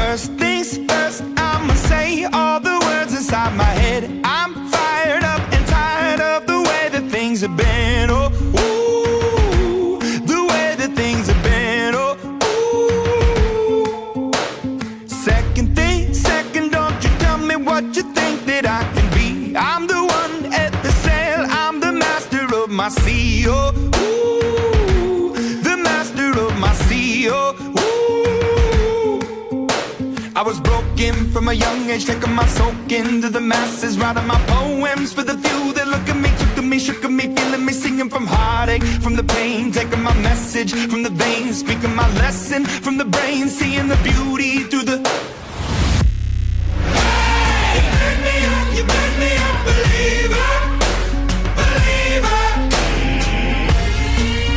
First things first, I'ma say all the words inside my head. I'm fired up and tired of the way that things have been. Oh, ooh, the way that things have been. Oh, ooh. Second thing, second, don't you tell me what you think that I can be. I'm the one at the sail, I'm the master of my sea. Oh, ooh, the master of my sea. Oh, ooh. I was broken from a young age, taking my soak into the masses, writing my poems for the few that look at me, took to me, shook at me, feeling me, singing from heartache, from the pain, taking my message from the veins, speaking my lesson from the brain, seeing the beauty through the... Hey, you made me a believer, believer.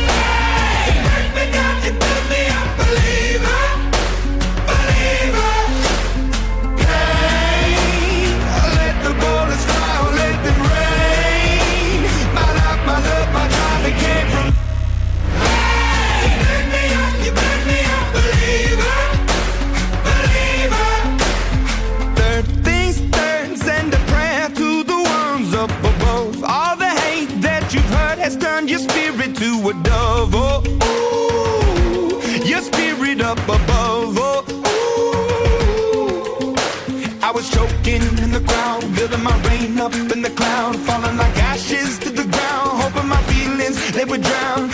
Hey, you break me down, you made me a believer, believer. Let the bullets fly, let them rain. My life, my love, my drive, it came from. Hey, you made me a believer, believer. Third things third, send a prayer to the ones up above. All the hate that you've heard has turned your spirit to a dove. Oh, ooh, your spirit up above. Oh, ooh. I was choking in the crowd, building my rain up in the cloud, falling like ashes to the ground, hoping my feelings they would drown.